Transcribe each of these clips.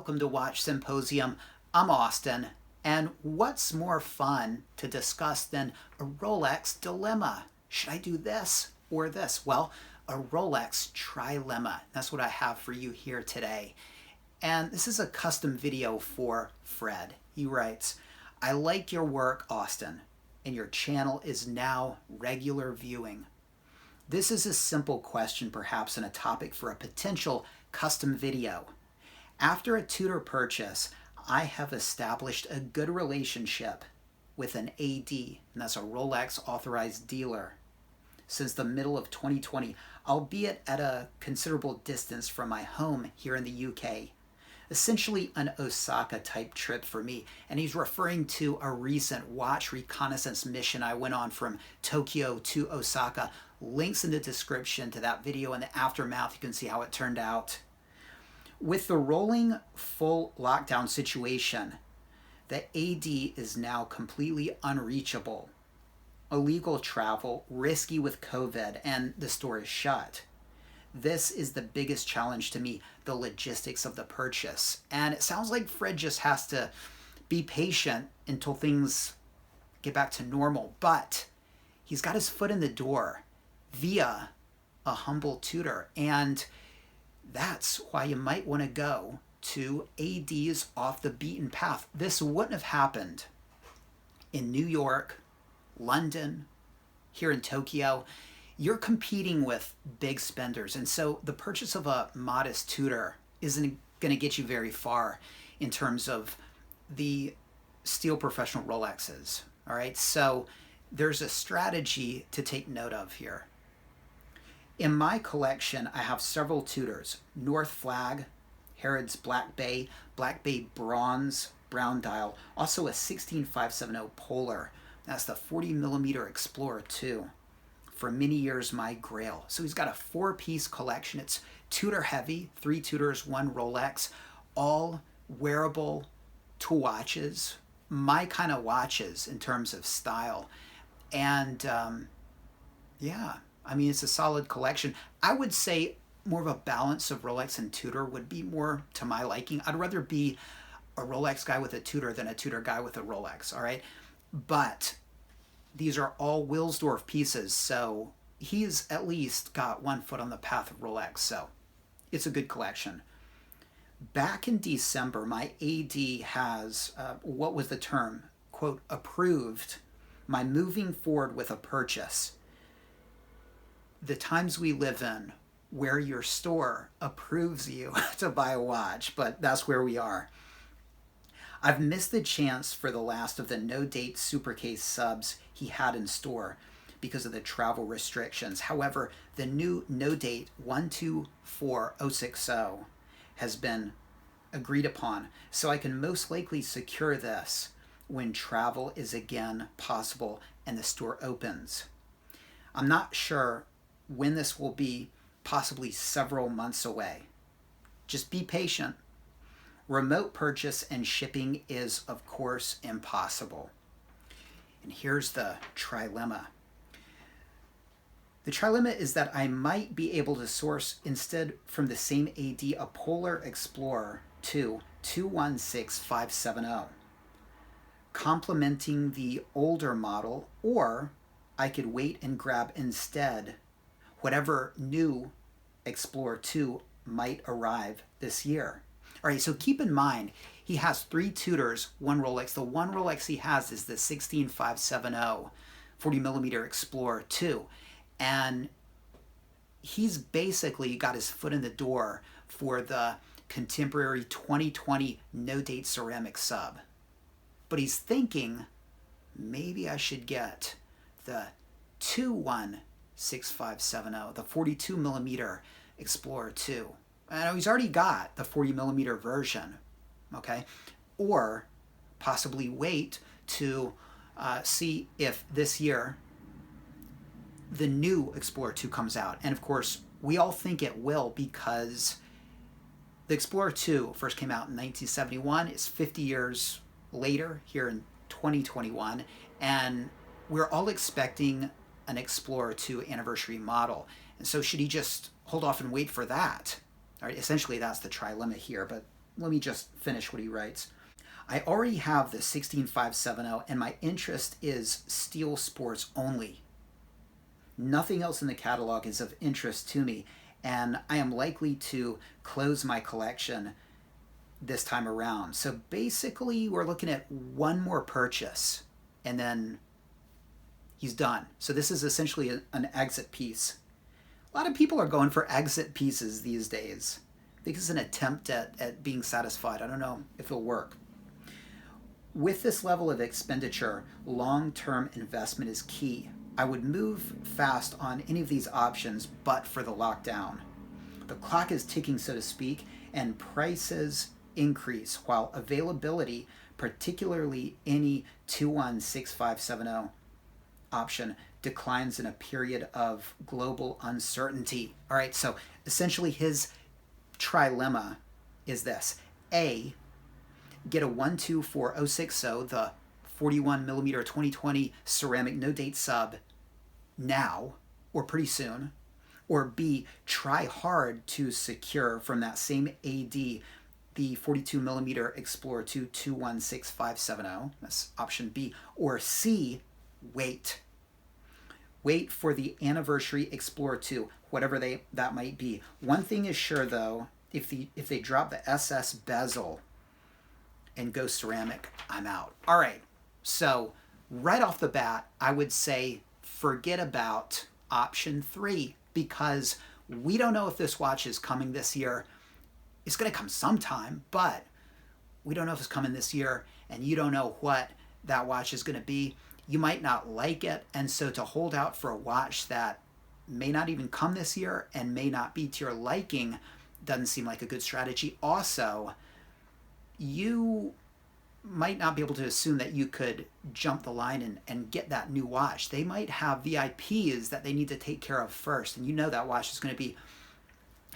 welcome to Watch Symposium. I'm Austin, and what's more fun to discuss than a Rolex dilemma? Should I do this or this? Well, a Rolex trilemma. That's what I have for you here today. And this is a custom video for Fred. He writes, I like your work, Austin, and your channel is now regular viewing. This is a simple question, perhaps, and a topic for a potential custom video. After a Tudor purchase, I have established a good relationship with an AD, and that's a Rolex authorized dealer, since the middle of 2020, albeit at a considerable distance from my home here in the UK. Essentially an Osaka type trip for me, and he's referring to a recent watch reconnaissance mission I went on from Tokyo to Osaka. Links in the description to that video. In the aftermath, you can see how it turned out. With the rolling full lockdown situation, the AD is now completely unreachable. Illegal travel, risky with COVID, and the store is shut. This is the biggest challenge to me, the logistics of the purchase. And it sounds like Fred just has to be patient until things get back to normal. But he's got his foot in the door via a humble Tudor. And that's why you might want to go to AD's off the beaten path. This wouldn't have happened in New York, London, here in Tokyo. You're competing with big spenders. And so the purchase of a modest Tudor isn't going to get you very far in terms of the steel professional Rolexes. All right. So there's a strategy to take note of here. In my collection, I have several Tudors: North Flag, Harrods Black Bay Bronze, brown dial, also a 16570 Polar. That's the 40mm Explorer 2. For many years, my grail. So he's got a 4-piece collection. It's Tudor heavy, 3 Tudors, 1 Rolex, all wearable to watches, my kind of watches in terms of style. And yeah, I mean, it's a solid collection. I would say more of a balance of Rolex and Tudor would be more to my liking. I'd rather be a Rolex guy with a Tudor than a Tudor guy with a Rolex, all right? But these are all Wilsdorf pieces, so he's at least got one foot on the path of Rolex, so it's a good collection. Back in December, my AD has, what was the term, quote, approved my moving forward with a purchase. The times we live in, where your store approves you to buy a watch, but that's where we are. I've missed the chance for the last of the no-date Supercase subs he had in store because of the travel restrictions. However, the new no-date 124060 has been agreed upon, so I can most likely secure this when travel is again possible and the store opens. I'm not sure when this will be, possibly several months away. Just be patient. Remote purchase and shipping is, of course, impossible. And here's the trilemma. The trilemma is that I might be able to source, instead from the same AD, a Polar Explorer 2 216570, complementing the older model, or I could wait and grab instead whatever new Explorer 2 might arrive this year. All right, so keep in mind, he has 3 Tudors, 1 Rolex. The 1 Rolex he has is the 16570 40mm Explorer 2. And he's basically got his foot in the door for the contemporary 2020 no-date ceramic sub. But he's thinking, maybe I should get the 21657, the 42mm Explorer 2. I know he's already got the 40mm version, okay? Or possibly wait to see if this year the new Explorer 2 comes out. And of course, we all think it will, because the Explorer 2 first came out in 1971. It's 50 years later here in 2021. And we're all expecting an Explorer 2 anniversary model. And so should he just hold off and wait for that? All right, essentially that's the trilemma here, but let me just finish what he writes. I already have the 16570 and my interest is steel sports only. Nothing else in the catalog is of interest to me, and I am likely to close my collection this time around. So basically, we're looking at one more purchase, and then he's done. So this is essentially an exit piece. A lot of people are going for exit pieces these days. I think it's an attempt at being satisfied. I don't know if it'll work. With this level of expenditure, long-term investment is key. I would move fast on any of these options but for the lockdown. The clock is ticking, so to speak, and prices increase while availability, particularly any 216570 option, declines in a period of global uncertainty. All right, so essentially his trilemma is this. A, get a 124060, the 41 millimeter 2020 ceramic no date sub now or pretty soon, or B, try hard to secure from that same AD the 42 millimeter Explorer 2 216570. That's option B. Or C, wait. Wait for the anniversary Explorer 2, whatever that might be. One thing is sure though, if they drop the SS bezel and go ceramic, I'm out. All right, so right off the bat, I would say forget about option 3 because we don't know if this watch is coming this year. It's going to come sometime, but we don't know if it's coming this year, and you don't know what that watch is going to be. You might not like it, and so to hold out for a watch that may not even come this year and may not be to your liking doesn't seem like a good strategy. Also, you might not be able to assume that you could jump the line and get that new watch. They might have VIPs that they need to take care of first, and you know that watch is going to be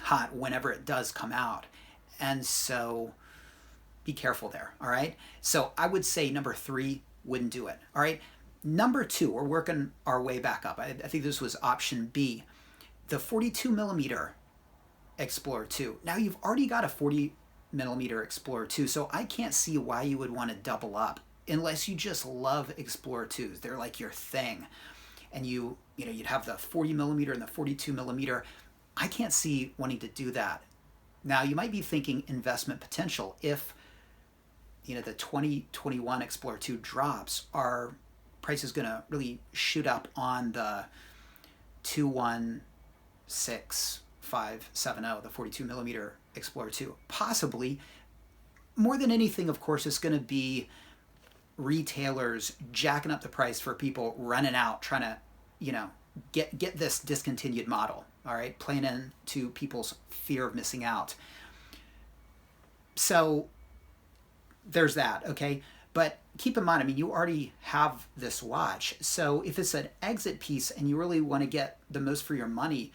hot whenever it does come out. And so be careful there, all right? So I would say number 3 wouldn't do it, all right? Number 2, we're working our way back up. I think this was option B, the 42 millimeter Explorer 2. Now you've already got a 40 millimeter Explorer 2, so I can't see why you would want to double up unless you just love Explorer 2s. They're like your thing. And you'd have the 40 millimeter and the 42 millimeter. I can't see wanting to do that. Now you might be thinking investment potential. If the 2021 Explorer 2 drops, our price is going to really shoot up on the 216,570, the 42 millimeter Explorer 2. Possibly. More than anything, of course, it's going to be retailers jacking up the price for people running out, trying to, get this discontinued model. All right, playing into people's fear of missing out. So there's that, okay? But keep in mind, you already have this watch. So if it's an exit piece and you really want to get the most for your money,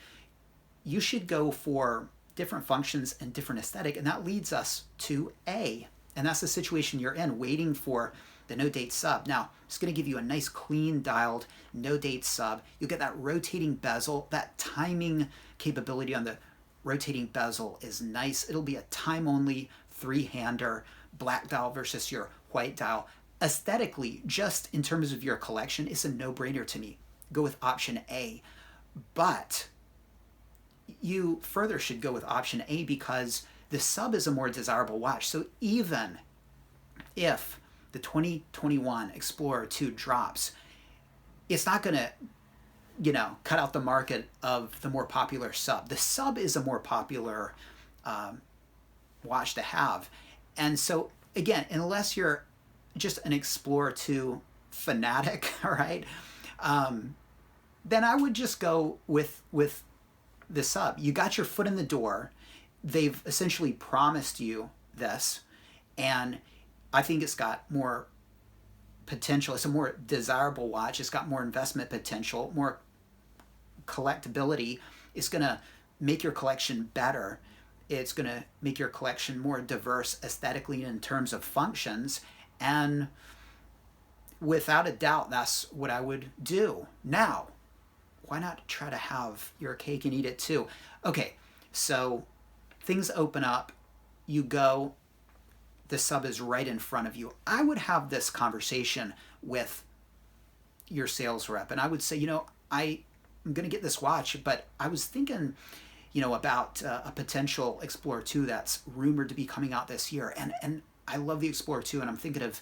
you should go for different functions and different aesthetic. And that leads us to A. And that's the situation you're in, waiting for the no date sub. Now, it's going to give you a nice clean dialed no date sub. You'll get that rotating bezel. That timing capability on the rotating bezel is nice. It'll be a time only 3-hander, black dial versus your white dial. Aesthetically, just in terms of your collection, it's a no-brainer to me. Go with option A. But you further should go with option A because the sub is a more desirable watch. So even if the 2021 Explorer 2 drops, it's not going to, cut out the market of the more popular sub. The sub is a more popular watch to have. And so, again, unless you're just an Explorer 2 fanatic, all right, then I would just go with the sub. You got your foot in the door. They've essentially promised you this, and I think it's got more potential. It's a more desirable watch. It's got more investment potential, more collectability. It's going to make your collection better. It's going to make your collection more diverse aesthetically in terms of functions. And without a doubt, that's what I would do. Now, why not try to have your cake and eat it too? Okay, so things open up. You go the sub is right in front of you, I would have this conversation with your sales rep, and I would say, I'm going to get this watch, but I was thinking, about a potential Explorer 2 that's rumored to be coming out this year, and I love the Explorer 2, and I'm thinking of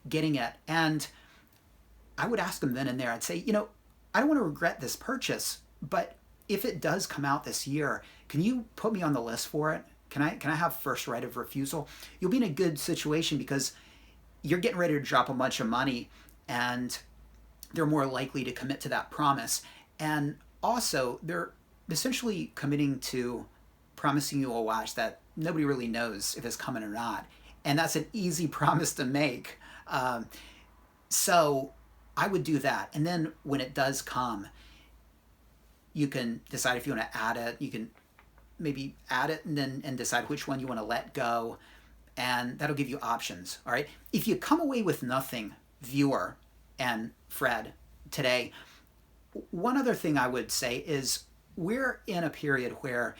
getting it. And I would ask them then and there, I'd say, I don't want to regret this purchase, but if it does come out this year, can you put me on the list for it? Can I have first right of refusal? You'll be in a good situation because you're getting ready to drop a bunch of money, and they're more likely to commit to that promise. And also, they're essentially committing to promising you a watch that nobody really knows if it's coming or not. And that's an easy promise to make. So I would do that. And then when it does come, you can decide if you want to add it. You can maybe add it and decide which one you want to let go. And that'll give you options. All right. If you come away with nothing, viewer and Fred, today, one other thing I would say is we're in a period where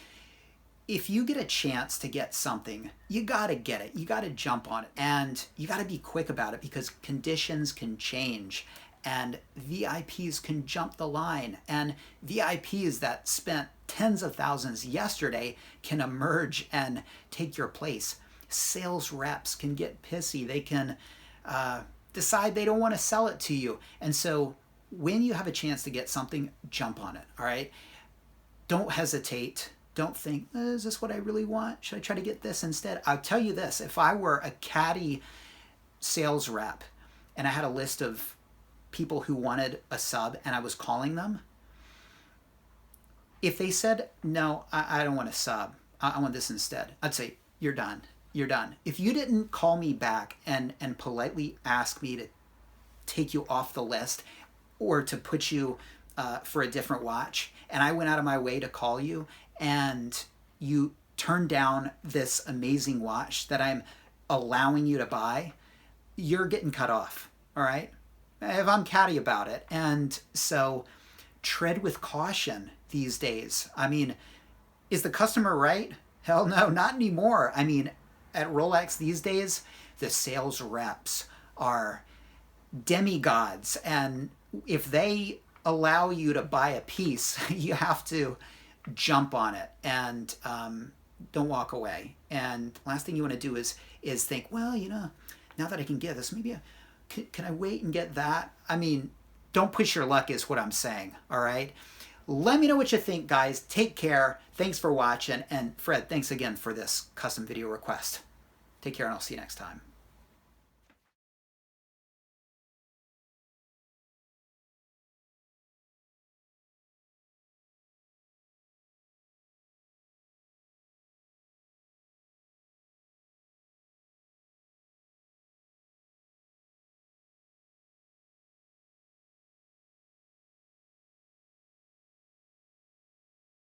if you get a chance to get something, you got to get it. You got to jump on it. And you got to be quick about it because conditions can change and VIPs can jump the line. And VIPs that spent tens of thousands yesterday can emerge and take your place. Sales reps can get pissy. They can decide they don't want to sell it to you. And so when you have a chance to get something, jump on it. All right. Don't hesitate. Don't think, is this what I really want? Should I try to get this instead? I'll tell you this, if I were a Caddy sales rep and I had a list of people who wanted a sub and I was calling them, if they said, no, I don't want a sub, I want this instead, I'd say, you're done. You're done. If you didn't call me back and politely ask me to take you off the list or to put you for a different watch, and I went out of my way to call you, and you turned down this amazing watch that I'm allowing you to buy, you're getting cut off, all right? If I'm catty about it. And so tread with caution these days. I mean, is the customer right? Hell no, not anymore. I mean, at Rolex these days, the sales reps are demigods, and if they allow you to buy a piece, you have to jump on it and don't walk away. And last thing you want to do is think, well, now that I can get this, maybe can I wait and get that? I mean, don't push your luck is what I'm saying. All right. Let me know what you think, guys. Take care. Thanks for watching. And Fred, thanks again for this custom video request. Take care, and I'll see you next time.